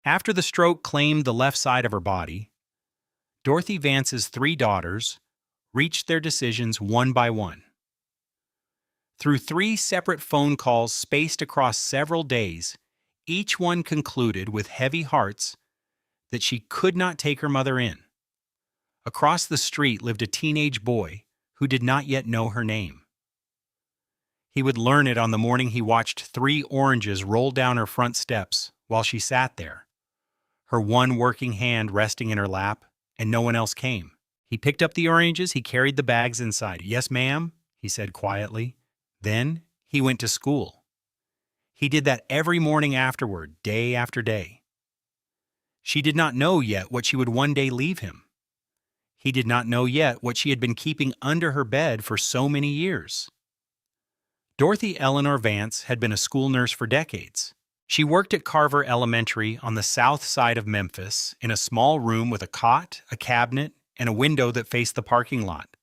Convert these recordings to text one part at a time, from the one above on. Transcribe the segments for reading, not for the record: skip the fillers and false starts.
After the stroke claimed the left side of her body, Dorothy Vance's three daughters reached their decisions one by one. Through three separate phone calls spaced across several days, each one concluded with heavy hearts that she could not take her mother in. Across the street lived a teenage boy who did not yet know her name. He would learn it on the morning he watched 3 oranges roll down her front steps while she sat there, her one working hand resting in her lap, and no one else came. He picked up the oranges, he carried the bags inside. "Yes, ma'am," he said quietly. Then he went to school. He did that every morning afterward, day after day. She did not know yet what she would one day leave him. He did not know yet what she had been keeping under her bed for so many years. Dorothy Eleanor Vance had been a school nurse for decades. She worked at Carver Elementary on the south side of Memphis in a small room with a cot, a cabinet, and a window that faced the parking lot.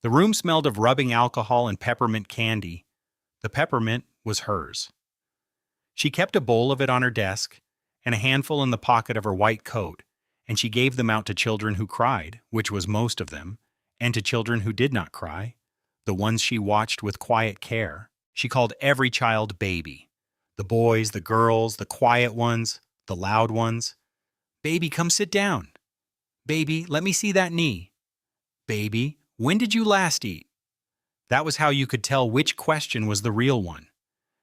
The room smelled of rubbing alcohol and peppermint candy. The peppermint was hers. She kept a bowl of it on her desk and a handful in the pocket of her white coat, and she gave them out to children who cried, which was most of them, and to children who did not cry, the ones she watched with quiet care. She called every child baby. The boys, the girls, the quiet ones, the loud ones. "Baby, come sit down. Baby, let me see that knee. Baby, when did you last eat?" That was how you could tell which question was the real one.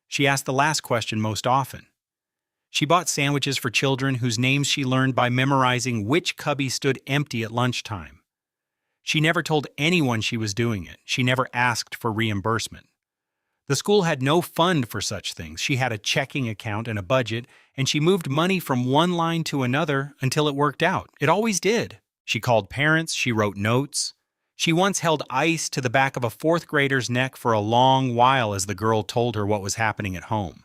She asked the last question most often. She bought sandwiches for children whose names she learned by memorizing which cubby stood empty at lunchtime. She never told anyone she was doing it. She never asked for reimbursement. The school had no fund for such things. She had a checking account and a budget, and she moved money from one line to another until it worked out. It always did. She called parents, she wrote notes. She once held ice to the back of a 4th grader's neck for a long while as the girl told her what was happening at home.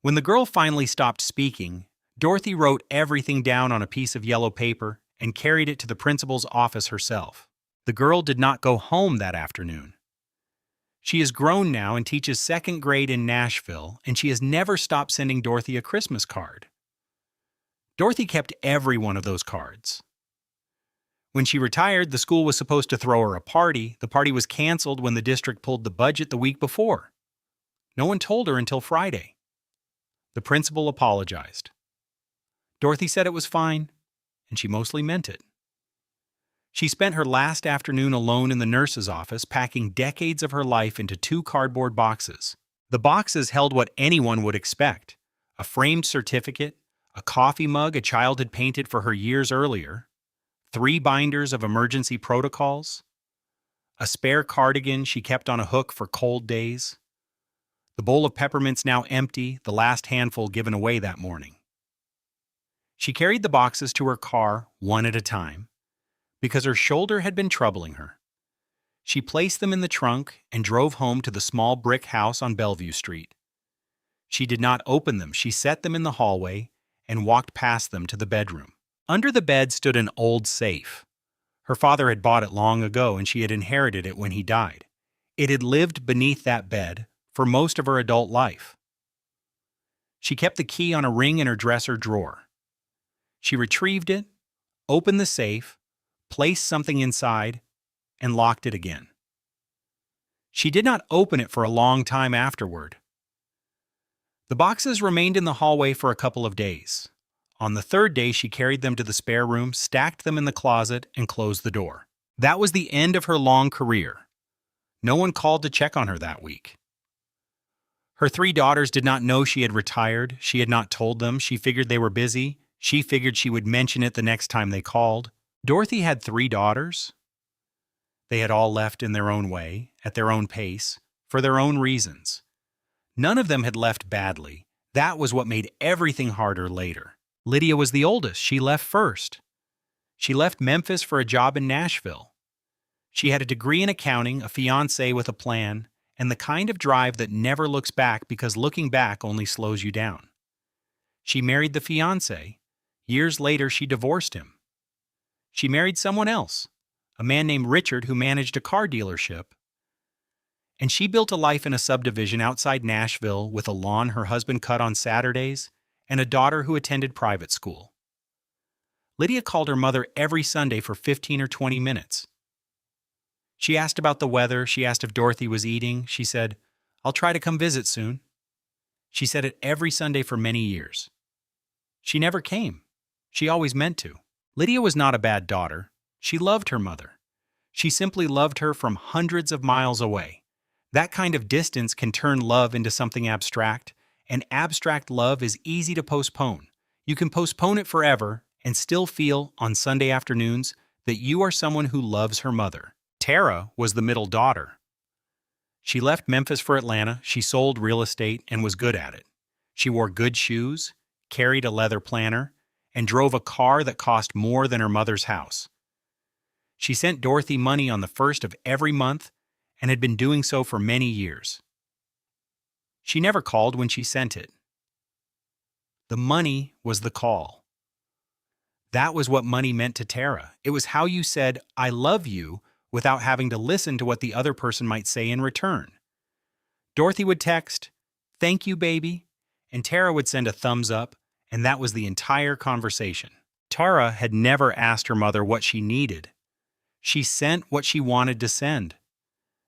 When the girl finally stopped speaking, Dorothy wrote everything down on a piece of yellow paper and carried it to the principal's office herself. The girl did not go home that afternoon. She is grown now and teaches 2nd grade in Nashville, and she has never stopped sending Dorothy a Christmas card. Dorothy kept every one of those cards. When she retired, the school was supposed to throw her a party. The party was canceled when the district pulled the budget the week before. No one told her until Friday. The principal apologized. Dorothy said it was fine, and she mostly meant it. She spent her last afternoon alone in the nurse's office, packing decades of her life into 2 cardboard boxes. The boxes held what anyone would expect: a framed certificate, a coffee mug a child had painted for her years earlier, 3 binders of emergency protocols, a spare cardigan she kept on a hook for cold days, the bowl of peppermints now empty, the last handful given away that morning. She carried the boxes to her car one at a time, because her shoulder had been troubling her. She placed them in the trunk and drove home to the small brick house on Bellevue Street. She did not open them. She set them in the hallway and walked past them to the bedroom. Under the bed stood an old safe. Her father had bought it long ago, and she had inherited it when he died. It had lived beneath that bed for most of her adult life. She kept the key on a ring in her dresser drawer. She retrieved it, opened the safe, placed something inside, and locked it again. She did not open it for a long time afterward. The boxes remained in the hallway for a couple of days. On the 3rd day, she carried them to the spare room, stacked them in the closet, and closed the door. That was the end of her long career. No one called to check on her that week. Her 3 daughters did not know she had retired. She had not told them. She figured they were busy. She figured she would mention it the next time they called. Dorothy had 3 daughters. They had all left in their own way, at their own pace, for their own reasons. None of them had left badly. That was what made everything harder later. Lydia was the oldest. She left first. She left Memphis for a job in Nashville. She had a degree in accounting, a fiancé with a plan, and the kind of drive that never looks back because looking back only slows you down. She married the fiancé. Years later, she divorced him. She married someone else, a man named Richard who managed a car dealership. And she built a life in a subdivision outside Nashville with a lawn her husband cut on Saturdays and a daughter who attended private school. Lydia called her mother every Sunday for 15 or 20 minutes. She asked about the weather, she asked if Dorothy was eating, she said, "I'll try to come visit soon." She said it every Sunday for many years. She never came. She always meant to. Lydia was not a bad daughter. She loved her mother. She simply loved her from hundreds of miles away. That kind of distance can turn love into something abstract, and abstract love is easy to postpone. You can postpone it forever and still feel, on Sunday afternoons, that you are someone who loves her mother. Tara was the middle daughter. She left Memphis for Atlanta, she sold real estate and was good at it. She wore good shoes, carried a leather planner, and drove a car that cost more than her mother's house. She sent Dorothy money on the first of every month and had been doing so for many years. She never called when she sent it. The money was the call. That was what money meant to Tara. It was how you said, "I love you," without having to listen to what the other person might say in return. Dorothy would text, "Thank you, baby," and Tara would send a thumbs up, and that was the entire conversation. Tara had never asked her mother what she needed. She sent what she wanted to send.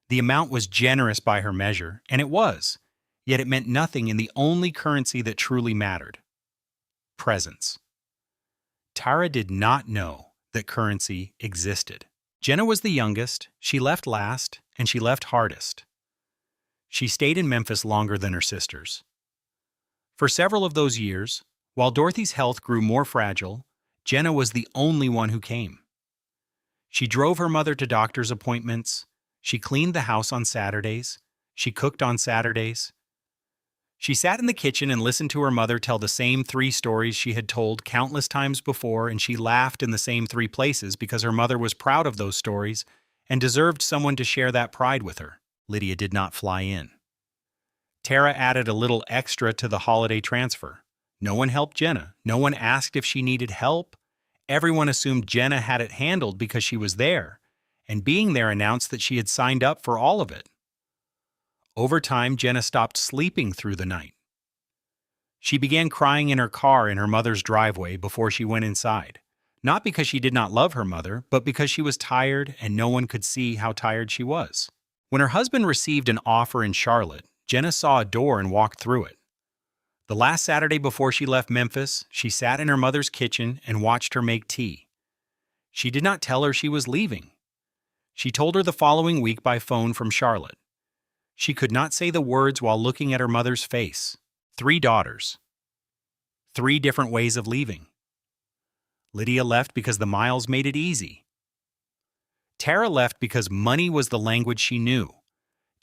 The amount was generous by her measure, and it was, yet it meant nothing in the only currency that truly mattered: presence. Tara did not know that currency existed. Jenna was the youngest, she left last, and she left hardest. She stayed in Memphis longer than her sisters. For several of those years, while Dorothy's health grew more fragile, Jenna was the only one who came. She drove her mother to doctor's appointments, she cleaned the house on Saturdays, she cooked on Saturdays. She sat in the kitchen and listened to her mother tell the same 3 stories she had told countless times before, and she laughed in the same 3 places because her mother was proud of those stories and deserved someone to share that pride with her. Lydia did not fly in. Tara added a little extra to the holiday transfer. No one helped Jenna. No one asked if she needed help. Everyone assumed Jenna had it handled because she was there, and being there announced that she had signed up for all of it. Over time, Jenna stopped sleeping through the night. She began crying in her car in her mother's driveway before she went inside, not because she did not love her mother, but because she was tired and no one could see how tired she was. When her husband received an offer in Charlotte, Jenna saw a door and walked through it. The last Saturday before she left Memphis, she sat in her mother's kitchen and watched her make tea. She did not tell her she was leaving. She told her the following week by phone from Charlotte. She could not say the words while looking at her mother's face. 3 daughters. 3 different ways of leaving. Lydia left because the miles made it easy. Tara left because money was the language she knew.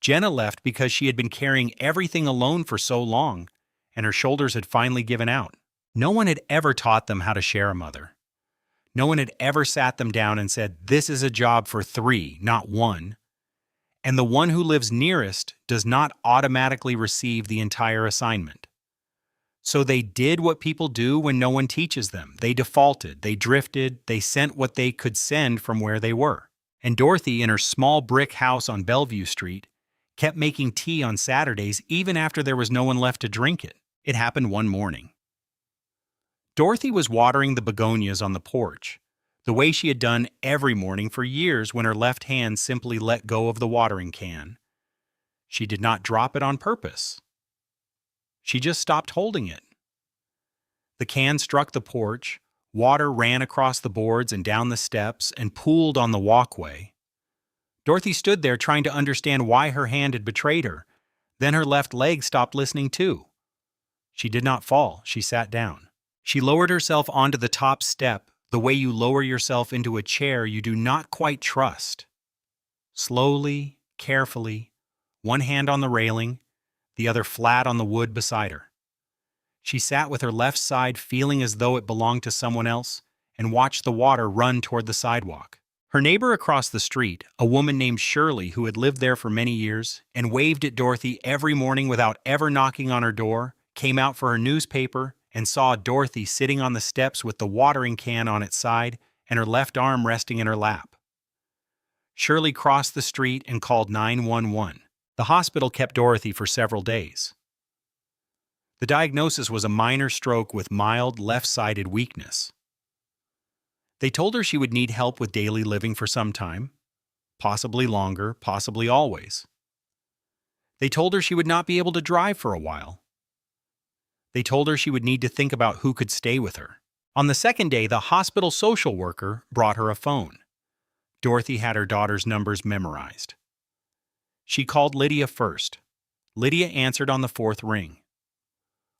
Jenna left because she had been carrying everything alone for so long, and her shoulders had finally given out. No one had ever taught them how to share a mother. No one had ever sat them down and said, "This is a job for 3, not 1. And the one who lives nearest does not automatically receive the entire assignment." So they did what people do when no one teaches them. They defaulted, they drifted, they sent what they could send from where they were. And Dorothy, in her small brick house on Bellevue Street, kept making tea on Saturdays even after there was no one left to drink it. It happened one morning. Dorothy was watering the begonias on the porch, the way she had done every morning for years when her left hand simply let go of the watering can. She did not drop it on purpose. She just stopped holding it. The can struck the porch, water ran across the boards and down the steps and pooled on the walkway. Dorothy stood there trying to understand why her hand had betrayed her. Then her left leg stopped listening too. She did not fall, she sat down. She lowered herself onto the top step, the way you lower yourself into a chair you do not quite trust. Slowly, carefully, one hand on the railing, the other flat on the wood beside her. She sat with her left side feeling as though it belonged to someone else and watched the water run toward the sidewalk. Her neighbor across the street, a woman named Shirley who had lived there for many years and waved at Dorothy every morning without ever knocking on her door, came out for her newspaper and saw Dorothy sitting on the steps with the watering can on its side and her left arm resting in her lap. Shirley crossed the street and called 911. The hospital kept Dorothy for several days. The diagnosis was a minor stroke with mild left-sided weakness. They told her she would need help with daily living for some time, possibly longer, possibly always. They told her she would not be able to drive for a while. They told her she would need to think about who could stay with her. On the second day, the hospital social worker brought her a phone. Dorothy had her daughter's numbers memorized. She called Lydia first. Lydia answered on the fourth ring.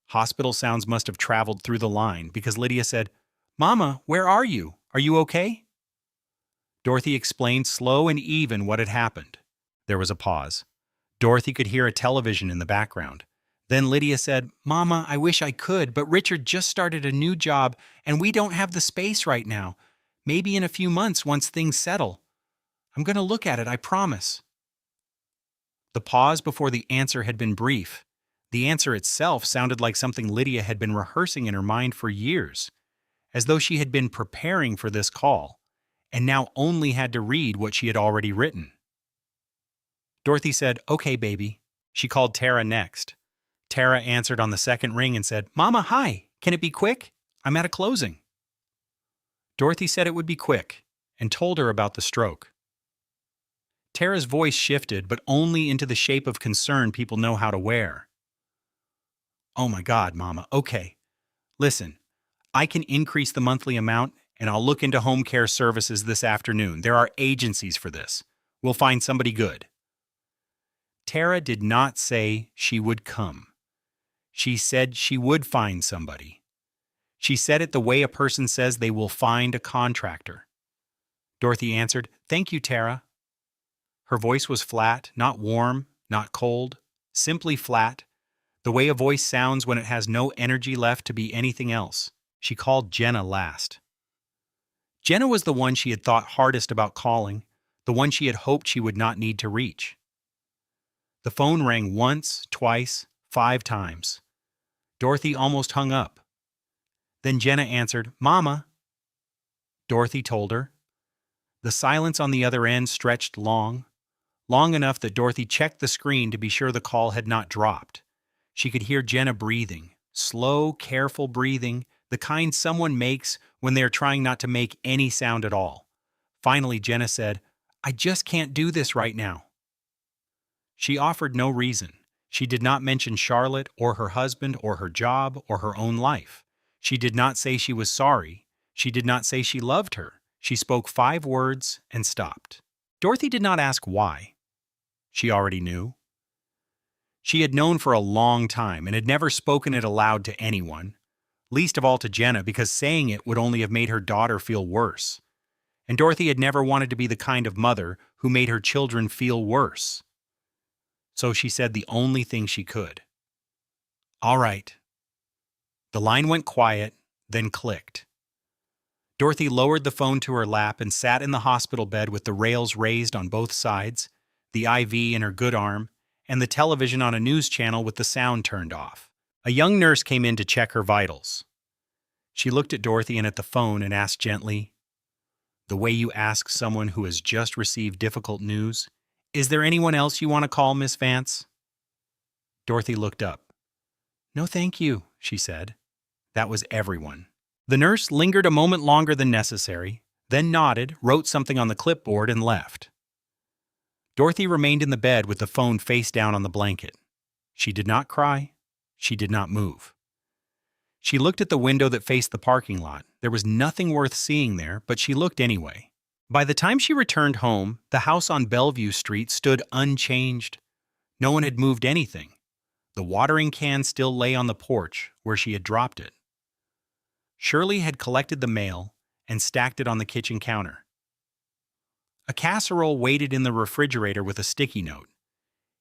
Hospital sounds must have traveled through the line because Lydia said, "Mama, where are you? Are you okay?" Dorothy explained slow and even what had happened. There was a pause. Dorothy could hear a television in the background. Then Lydia said, "Mama, I wish I could, but Richard just started a new job and we don't have the space right now. Maybe in a few months once things settle. I'm going to look at it, I promise." The pause before the answer had been brief. The answer itself sounded like something Lydia had been rehearsing in her mind for years, as though she had been preparing for this call, and now only had to read what she had already written. Dorothy said, "Okay, baby." She called Tara next. Tara answered on the second ring and said, "Mama, hi. Can it be quick? I'm at a closing." Dorothy said it would be quick and told her about the stroke. Tara's voice shifted, but only into the shape of concern people know how to wear. "Oh my God, Mama. Okay. Listen, I can increase the monthly amount and I'll look into home care services this afternoon. There are agencies for this. We'll find somebody good." Tara did not say she would come. She said she would find somebody. She said it the way a person says they will find a contractor. Dorothy answered, "Thank you, Tara." Her voice was flat, not warm, not cold, simply flat, the way a voice sounds when it has no energy left to be anything else. She called Jenna last. Jenna was the one she had thought hardest about calling, the one she had hoped she would not need to reach. The phone rang once, twice, 5 times. Dorothy almost hung up. Then Jenna answered, "Mama." Dorothy told her. The silence on the other end stretched long enough that Dorothy checked the screen to be sure the call had not dropped. She could hear Jenna breathing, slow, careful breathing, the kind someone makes when they are trying not to make any sound at all. Finally, Jenna said, "I just can't do this right now." She offered no reason. She did not mention Charlotte or her husband or her job or her own life. She did not say she was sorry. She did not say she loved her. She spoke 5 words and stopped. Dorothy did not ask why. She already knew. She had known for a long time and had never spoken it aloud to anyone, least of all to Jenna, because saying it would only have made her daughter feel worse. And Dorothy had never wanted to be the kind of mother who made her children feel worse. So she said the only thing she could. "All right." The line went quiet, then clicked. Dorothy lowered the phone to her lap and sat in the hospital bed with the rails raised on both sides, the IV in her good arm, and the television on a news channel with the sound turned off. A young nurse came in to check her vitals. She looked at Dorothy and at the phone and asked gently, the way you ask someone who has just received difficult news, "Is there anyone else you want to call, Miss Vance?" Dorothy looked up. "No, thank you," she said. That was everyone. The nurse lingered a moment longer than necessary, then nodded, wrote something on the clipboard, and left. Dorothy remained in the bed with the phone face down on the blanket. She did not cry. She did not move. She looked at the window that faced the parking lot. There was nothing worth seeing there, but she looked anyway. By the time she returned home, the house on Bellevue Street stood unchanged. No one had moved anything. The watering can still lay on the porch where she had dropped it. Shirley had collected the mail and stacked it on the kitchen counter. A casserole waited in the refrigerator with a sticky note.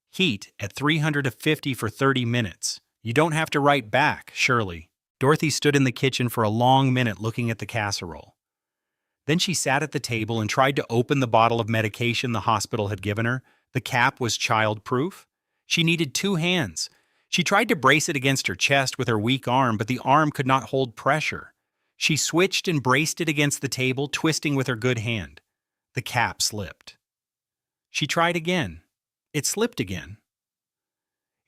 "Heat at 350 for 30 minutes. You don't have to write back, Shirley." Dorothy stood in the kitchen for a long minute looking at the casserole. Then she sat at the table and tried to open the bottle of medication the hospital had given her. The cap was child-proof. She needed 2 hands. She tried to brace it against her chest with her weak arm, but the arm could not hold pressure. She switched and braced it against the table, twisting with her good hand. The cap slipped. She tried again. It slipped again.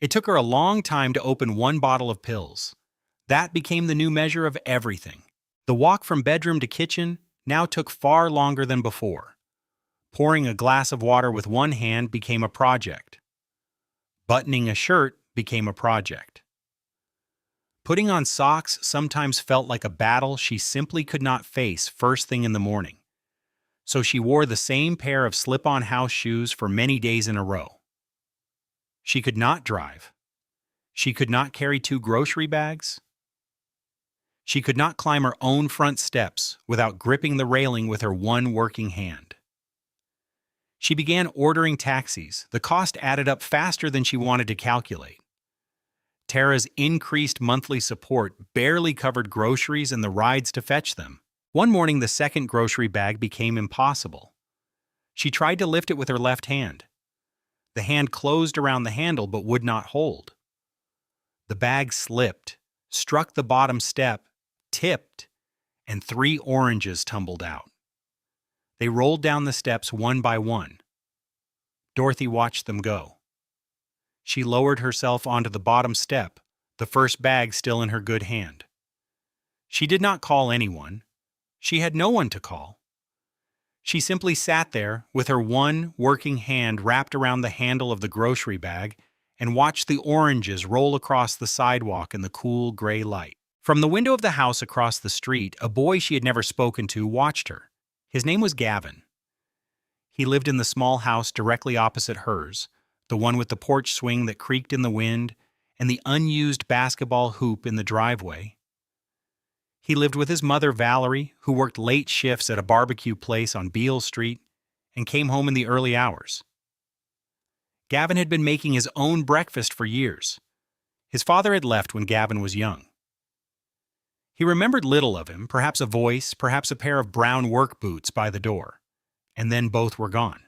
It took her a long time to open one bottle of pills. That became the new measure of everything. The walk from bedroom to kitchen now took far longer than before. Pouring a glass of water with one hand became a project. Buttoning a shirt became a project. Putting on socks sometimes felt like a battle she simply could not face first thing in the morning. So she wore the same pair of slip-on house shoes for many days in a row. She could not drive. She could not carry 2 grocery bags. She could not climb her own front steps without gripping the railing with her one working hand. She began ordering taxis. The cost added up faster than she wanted to calculate. Tara's increased monthly support barely covered groceries and the rides to fetch them. One morning, the second grocery bag became impossible. She tried to lift it with her left hand. The hand closed around the handle but would not hold. The bag slipped, struck the bottom step, tipped, and 3 oranges tumbled out. They rolled down the steps one by one. Dorothy watched them go. She lowered herself onto the bottom step, the first bag still in her good hand. She did not call anyone. She had no one to call. She simply sat there with her one working hand wrapped around the handle of the grocery bag and watched the oranges roll across the sidewalk in the cool gray light. From the window of the house across the street, a boy she had never spoken to watched her. His name was Gavin. He lived in the small house directly opposite hers, the one with the porch swing that creaked in the wind and the unused basketball hoop in the driveway. He lived with his mother, Valerie, who worked late shifts at a barbecue place on Beale Street and came home in the early hours. Gavin had been making his own breakfast for years. His father had left when Gavin was young. He remembered little of him, perhaps a voice, perhaps a pair of brown work boots by the door, and then both were gone.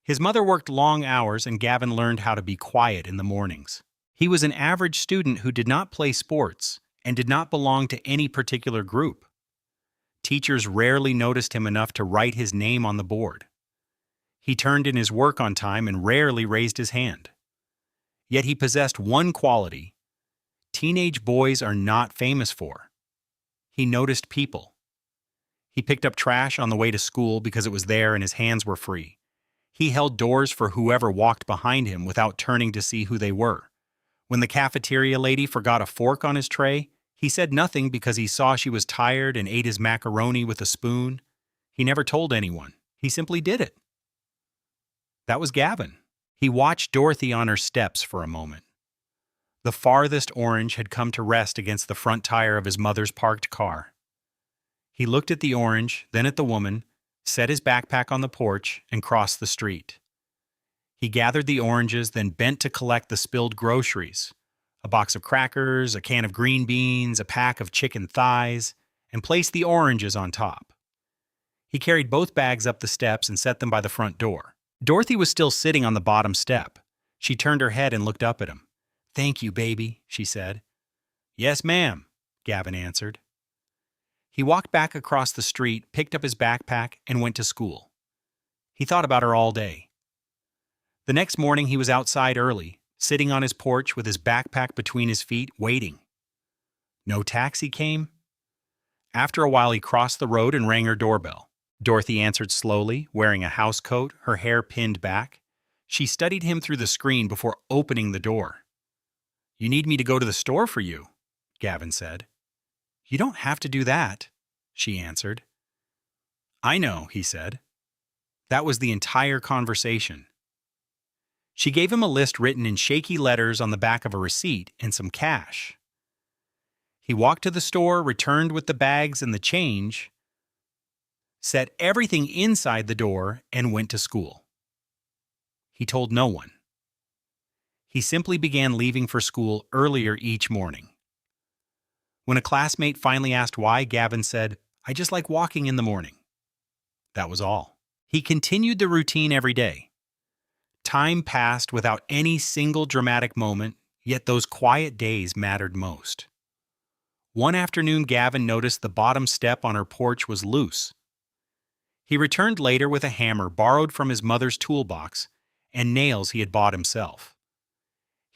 His mother worked long hours and Gavin learned how to be quiet in the mornings. He was an average student who did not play sports and did not belong to any particular group. Teachers rarely noticed him enough to write his name on the board. He turned in his work on time and rarely raised his hand. Yet he possessed one quality teenage boys are not famous for. He noticed people. He picked up trash on the way to school because it was there and his hands were free. He held doors for whoever walked behind him without turning to see who they were. When the cafeteria lady forgot a fork on his tray, he said nothing because he saw she was tired and ate his macaroni with a spoon. He never told anyone. He simply did it. That was Gavin. He watched Dorothy on her steps for a moment. The farthest orange had come to rest against the front tire of his mother's parked car. He looked at the orange, then at the woman, set his backpack on the porch, and crossed the street. He gathered the oranges, then bent to collect the spilled groceries, a box of crackers, a can of green beans, a pack of chicken thighs, and placed the oranges on top. He carried both bags up the steps and set them by the front door. Dorothy was still sitting on the bottom step. She turned her head and looked up at him. "Thank you, baby," she said. "Yes, ma'am," Gavin answered. He walked back across the street, picked up his backpack, and went to school. He thought about her all day. The next morning he was outside early, sitting on his porch with his backpack between his feet, waiting. No taxi came. After a while he crossed the road and rang her doorbell. Dorothy answered slowly, wearing a house coat, her hair pinned back. She studied him through the screen before opening the door. "You need me to go to the store for you," Gavin said. "You don't have to do that," she answered. "I know," he said. That was the entire conversation. She gave him a list written in shaky letters on the back of a receipt and some cash. He walked to the store, returned with the bags and the change, set everything inside the door, and went to school. He told no one. He simply began leaving for school earlier each morning. When a classmate finally asked why, Gavin said, "I just like walking in the morning." That was all. He continued the routine every day. Time passed without any single dramatic moment, yet those quiet days mattered most. One afternoon, Gavin noticed the bottom step on her porch was loose. He returned later with a hammer borrowed from his mother's toolbox and nails he had bought himself.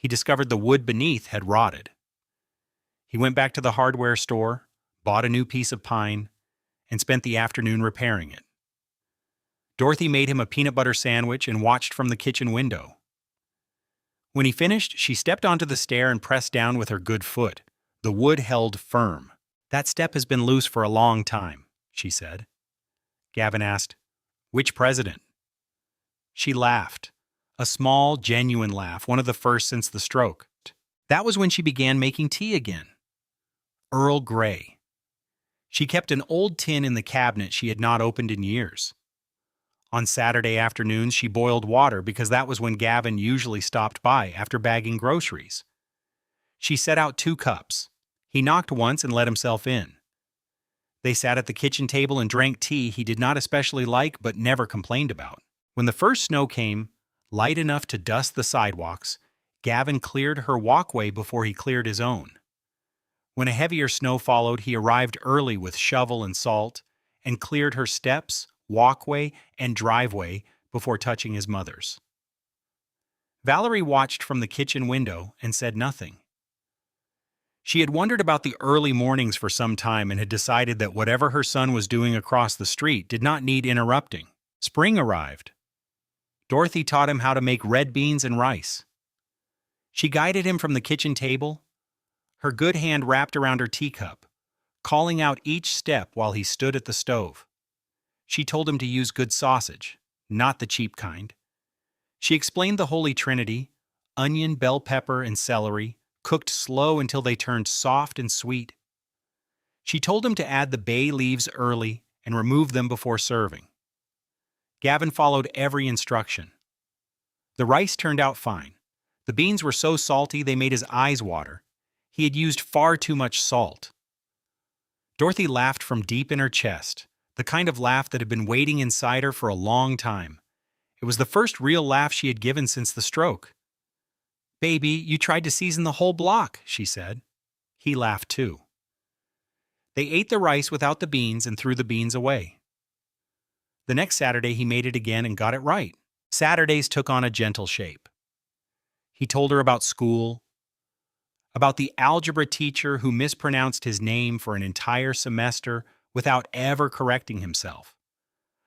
he discovered the wood beneath had rotted. He went back to the hardware store, bought a new piece of pine, and spent the afternoon repairing it. Dorothy made him a peanut butter sandwich and watched from the kitchen window. When he finished, she stepped onto the stair and pressed down with her good foot. The wood held firm. "That step has been loose for a long time," she said. Gavin asked, "Which president?" She laughed. A small, genuine laugh, one of the first since the stroke. That was when she began making tea again. Earl Grey. She kept an old tin in the cabinet she had not opened in years. On Saturday afternoons, she boiled water because that was when Gavin usually stopped by after bagging groceries. She set out 2 cups. He knocked once and let himself in. They sat at the kitchen table and drank tea he did not especially like but never complained about. When the first snow came, light enough to dust the sidewalks, Gavin cleared her walkway before he cleared his own. When a heavier snow followed, he arrived early with shovel and salt and cleared her steps, walkway, and driveway before touching his mother's. Valerie watched from the kitchen window and said nothing. She had wondered about the early mornings for some time and had decided that whatever her son was doing across the street did not need interrupting. Spring arrived. Dorothy taught him how to make red beans and rice. She guided him from the kitchen table, her good hand wrapped around her teacup, calling out each step while he stood at the stove. She told him to use good sausage, not the cheap kind. She explained the Holy Trinity: onion, bell pepper, and celery, cooked slow until they turned soft and sweet. She told him to add the bay leaves early and remove them before serving. Gavin followed every instruction. The rice turned out fine. The beans were so salty they made his eyes water. He had used far too much salt. Dorothy laughed from deep in her chest, the kind of laugh that had been waiting inside her for a long time. It was the first real laugh she had given since the stroke. "Baby, you tried to season the whole block," she said. He laughed too. They ate the rice without the beans and threw the beans away. The next Saturday he made it again and got it right. Saturdays took on a gentle shape. He told her about school, about the algebra teacher who mispronounced his name for an entire semester without ever correcting himself,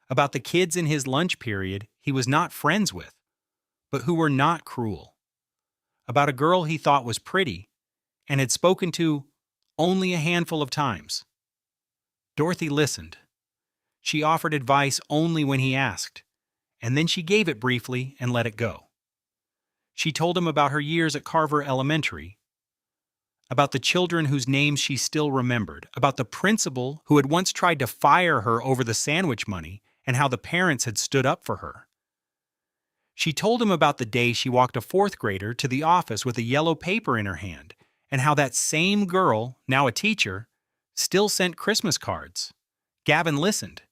about the kids in his lunch period he was not friends with, but who were not cruel, about a girl he thought was pretty and had spoken to only a handful of times. Dorothy listened. She offered advice only when he asked, and then she gave it briefly and let it go. She told him about her years at Carver Elementary, about the children whose names she still remembered, about the principal who had once tried to fire her over the sandwich money and how the parents had stood up for her. She told him about the day she walked a 4th grader to the office with a yellow paper in her hand and how that same girl, now a teacher, still sent Christmas cards. Gavin listened.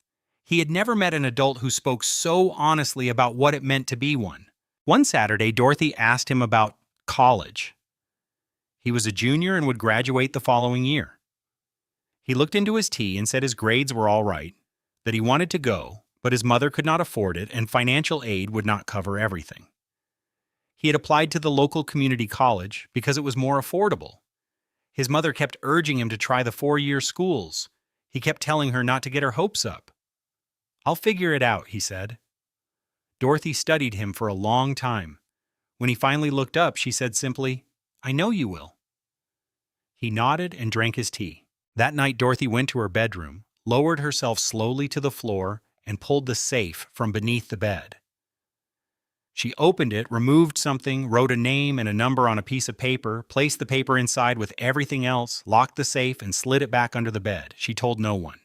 He had never met an adult who spoke so honestly about what it meant to be one. One Saturday, Dorothy asked him about college. He was a junior and would graduate the following year. He looked into his tea and said his grades were all right, that he wanted to go, but his mother could not afford it and financial aid would not cover everything. He had applied to the local community college because it was more affordable. His mother kept urging him to try the 4-year schools. He kept telling her not to get her hopes up. "I'll figure it out," he said. Dorothy studied him for a long time. When he finally looked up, she said simply, "I know you will." He nodded and drank his tea. That night, Dorothy went to her bedroom, lowered herself slowly to the floor, and pulled the safe from beneath the bed. She opened it, removed something, wrote a name and a number on a piece of paper, placed the paper inside with everything else, locked the safe, and slid it back under the bed. She told no one.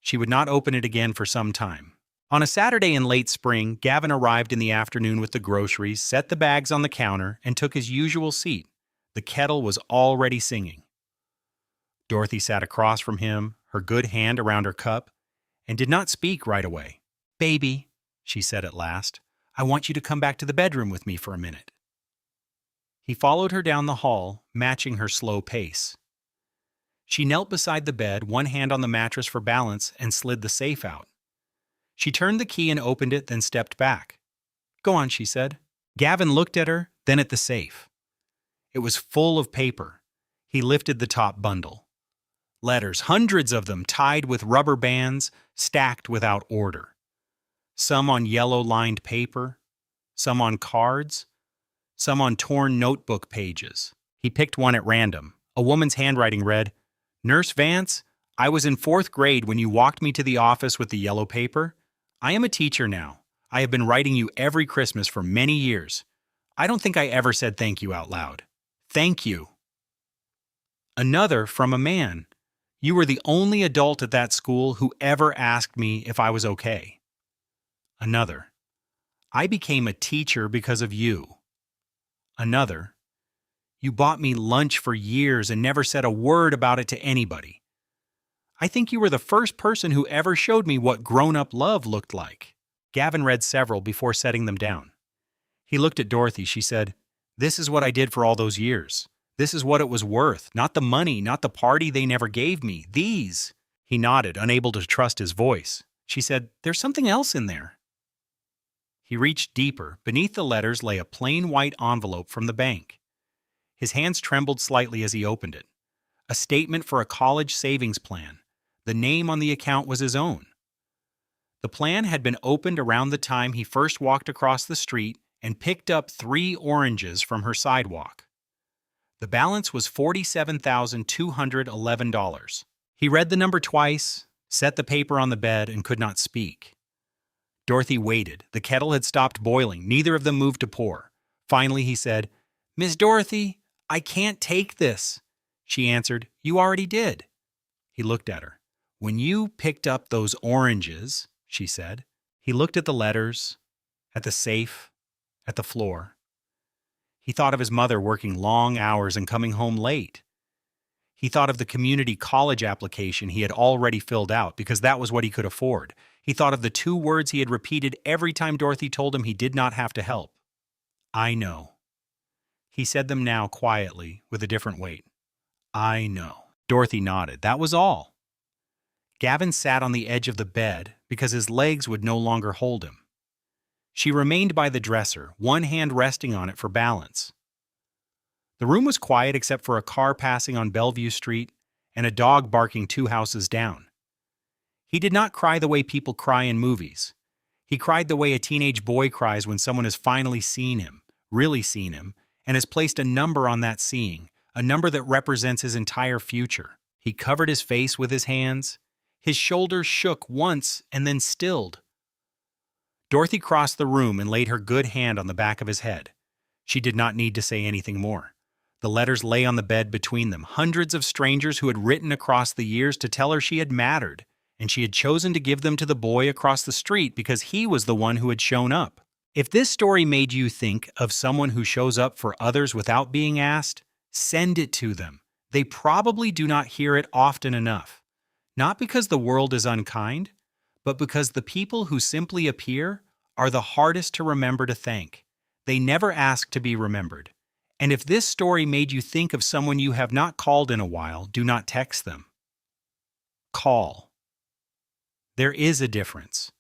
She would not open it again for some time. On a Saturday in late spring, Gavin arrived in the afternoon with the groceries, set the bags on the counter, and took his usual seat. The kettle was already singing. Dorothy sat across from him, her good hand around her cup, and did not speak right away. "Baby," she said at last, "I want you to come back to the bedroom with me for a minute." He followed her down the hall, matching her slow pace. She knelt beside the bed, one hand on the mattress for balance, and slid the safe out. She turned the key and opened it, then stepped back. "Go on," she said. Gavin looked at her, then at the safe. It was full of paper. He lifted the top bundle. Letters, hundreds of them, tied with rubber bands, stacked without order. Some on yellow-lined paper, some on cards, some on torn notebook pages. He picked one at random. A woman's handwriting read, "Nurse Vance, I was in 4th grade when you walked me to the office with the yellow paper. I am a teacher now. I have been writing you every Christmas for many years. I don't think I ever said thank you out loud. Thank you." Another from a man. "You were the only adult at that school who ever asked me if I was okay." Another. "I became a teacher because of you." Another. "You bought me lunch for years and never said a word about it to anybody. I think you were the first person who ever showed me what grown-up love looked like." Gavin read several before setting them down. He looked at Dorothy. She said, "This is what I did for all those years. This is what it was worth. Not the money, not the party they never gave me. These." He nodded, unable to trust his voice. She said, "There's something else in there." He reached deeper. Beneath the letters lay a plain white envelope from the bank. His hands trembled slightly as he opened it. A statement for a college savings plan. The name on the account was his own. The plan had been opened around the time he first walked across the street and picked up 3 oranges from her sidewalk. The balance was $47,211. He read the number twice, set the paper on the bed, and could not speak. Dorothy waited. The kettle had stopped boiling. Neither of them moved to pour. Finally, he said, "Miss Dorothy, I can't take this." She answered, "You already did." He looked at her. "When you picked up those oranges," she said. He looked at the letters, at the safe, at the floor. He thought of his mother working long hours and coming home late. He thought of the community college application he had already filled out because that was what he could afford. He thought of the 2 words he had repeated every time Dorothy told him he did not have to help. "I know." He said them now quietly, with a different weight. "I know." Dorothy nodded. That was all. Gavin sat on the edge of the bed because his legs would no longer hold him. She remained by the dresser, one hand resting on it for balance. The room was quiet except for a car passing on Bellevue Street and a dog barking 2 houses down. He did not cry the way people cry in movies. He cried the way a teenage boy cries when someone has finally seen him, really seen him, and has placed a number on that seeing, a number that represents his entire future. He covered his face with his hands. His shoulders shook once and then stilled. Dorothy crossed the room and laid her good hand on the back of his head. She did not need to say anything more. The letters lay on the bed between them, hundreds of strangers who had written across the years to tell her she had mattered, and she had chosen to give them to the boy across the street because he was the one who had shown up. If this story made you think of someone who shows up for others without being asked, send it to them. They probably do not hear it often enough. Not because the world is unkind, but because the people who simply appear are the hardest to remember to thank. They never ask to be remembered. And if this story made you think of someone you have not called in a while, do not text them. Call. There is a difference.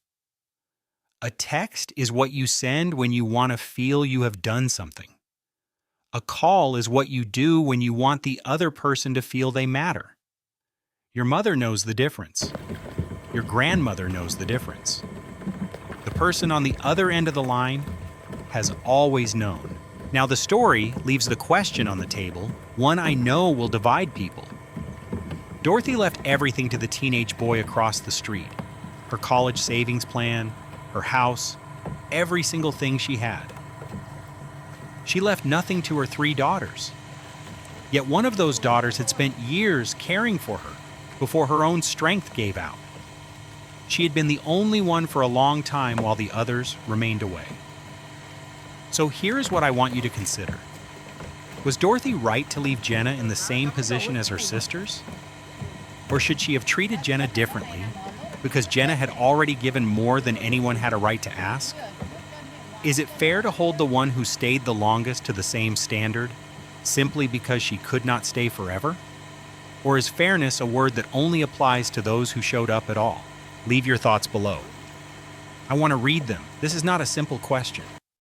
A text is what you send when you want to feel you have done something. A call is what you do when you want the other person to feel they matter. Your mother knows the difference. Your grandmother knows the difference. The person on the other end of the line has always known. Now the story leaves the question on the table, one I know will divide people. Dorothy left everything to the teenage boy across the street. Her college savings plan, her house, every single thing she had. She left nothing to her 3 daughters. Yet one of those daughters had spent years caring for her before her own strength gave out. She had been the only one for a long time while the others remained away. So here's what I want you to consider. Was Dorothy right to leave Jenna in the same position as her sisters? Or should she have treated Jenna differently because Jenna had already given more than anyone had a right to ask? Is it fair to hold the one who stayed the longest to the same standard simply because she could not stay forever? Or is fairness a word that only applies to those who showed up at all? Leave your thoughts below. I want to read them. This is not a simple question.